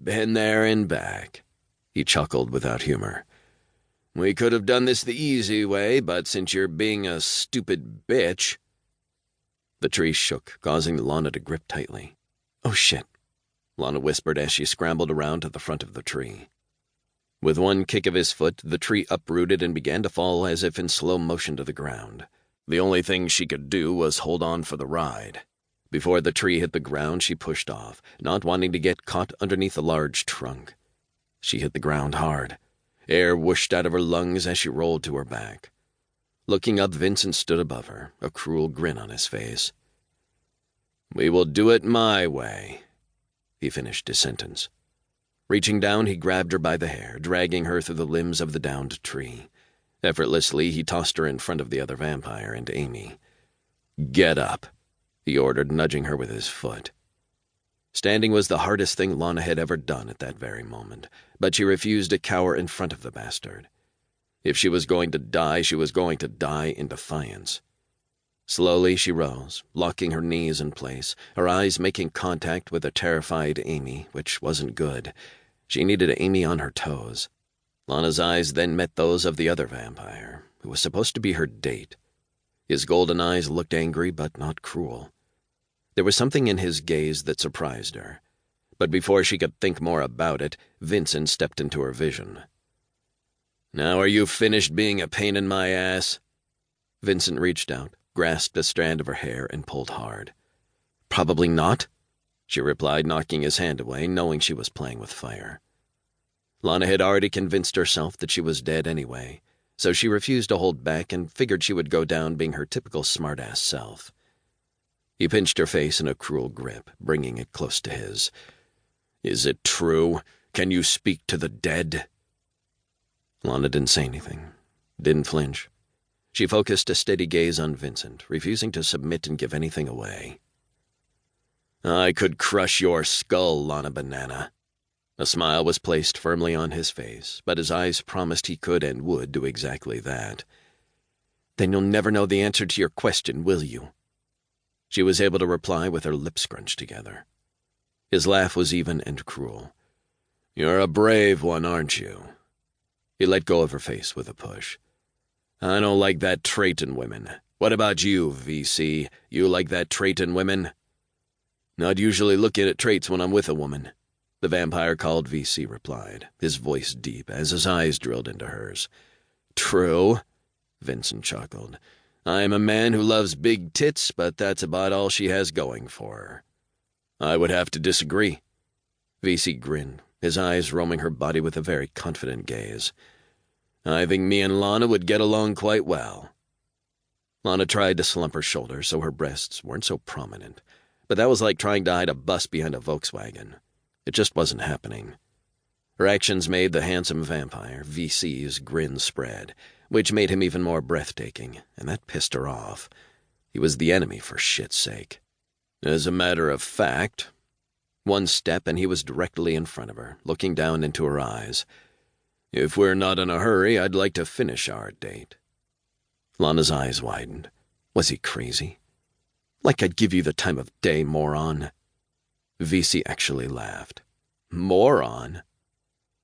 Been there and back. He chuckled without humor. We could have done this the easy way, but since you're being a stupid bitch... The tree shook, causing Lana to grip tightly. Oh shit, Lana whispered as she scrambled around to the front of the tree. With one kick of his foot, the tree uprooted and began to fall as if in slow motion to the ground. The only thing she could do was hold on for the ride. Before the tree hit the ground, she pushed off, not wanting to get caught underneath the large trunk. She hit the ground hard. Air whooshed out of her lungs as she rolled to her back. Looking up, Vincent stood above her, a cruel grin on his face. We will do it my way, he finished his sentence. Reaching down, he grabbed her by the hair, dragging her through the limbs of the downed tree. Effortlessly, he tossed her in front of the other vampire and Amy. Get up, he ordered, nudging her with his foot. Standing was the hardest thing Lana had ever done at that very moment, but she refused to cower in front of the bastard. If she was going to die, she was going to die in defiance. Slowly she rose, locking her knees in place, her eyes making contact with a terrified Amy, which wasn't good. She needed Amy on her toes. Lana's eyes then met those of the other vampire, who was supposed to be her date. His golden eyes looked angry but not cruel. There was something in his gaze that surprised her. But before she could think more about it, Vincent stepped into her vision. Now are you finished being a pain in my ass? Vincent reached out, grasped a strand of her hair, and pulled hard. Probably not, she replied, knocking his hand away, knowing she was playing with fire. Lana had already convinced herself that she was dead anyway, so she refused to hold back and figured she would go down being her typical smart-ass self. He pinched her face in a cruel grip, bringing it close to his. Is it true? Can you speak to the dead? Lana didn't say anything, didn't flinch. She focused a steady gaze on Vincent, refusing to submit and give anything away. I could crush your skull, Lana Banana. A smile was placed firmly on his face, but his eyes promised he could and would do exactly that. Then you'll never know the answer to your question, will you? She was able to reply with her lips scrunched together. His laugh was even and cruel. You're a brave one, aren't you? He let go of her face with a push. I don't like that trait in women. What about you, VC? You like that trait in women? Not usually looking at traits when I'm with a woman, the vampire called VC replied, his voice deep as his eyes drilled into hers. True, Vincent chuckled. I am a man who loves big tits, but that's about all she has going for her. I would have to disagree. VC grinned, his eyes roaming her body with a very confident gaze. I think me and Lana would get along quite well. Lana tried to slump her shoulders so her breasts weren't so prominent, but that was like trying to hide a bus behind a Volkswagen. It just wasn't happening. Her actions made the handsome vampire, VC's, grin spread, which made him even more breathtaking, and that pissed her off. He was the enemy for shit's sake. As a matter of fact, one step and he was directly in front of her, looking down into her eyes. If we're not in a hurry, I'd like to finish our date. Lana's eyes widened. Was he crazy? Like I'd give you the time of day, moron. VC actually laughed. Moron?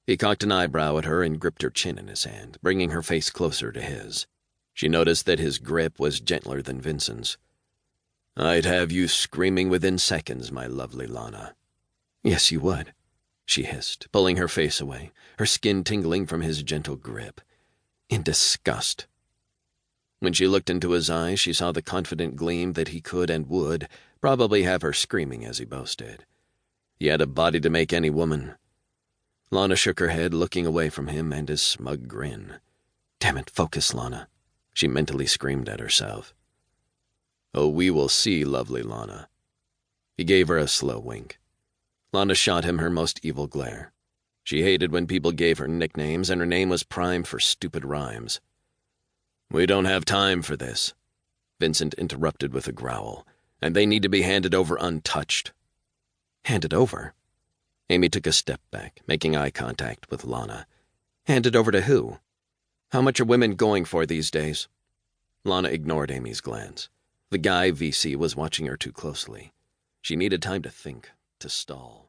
He cocked an eyebrow at her and gripped her chin in his hand, bringing her face closer to his. She noticed that his grip was gentler than Vincent's. I'd have you screaming within seconds, my lovely Lana. Yes, you would, she hissed, pulling her face away, her skin tingling from his gentle grip. In disgust. When she looked into his eyes, she saw the confident gleam that he could and would probably have her screaming as he boasted. He had a body to make any woman. Lana shook her head, looking away from him and his smug grin. Damn it, focus, Lana, she mentally screamed at herself. Oh, we will see, lovely Lana. He gave her a slow wink. Lana shot him her most evil glare. She hated when people gave her nicknames, and her name was primed for stupid rhymes. We don't have time for this, Vincent interrupted with a growl, and they need to be handed over untouched. Handed over? Amy took a step back, making eye contact with Lana. Handed over to who? How much are women going for these days? Lana ignored Amy's glance. The guy, VC, was watching her too closely. She needed time to think, to stall.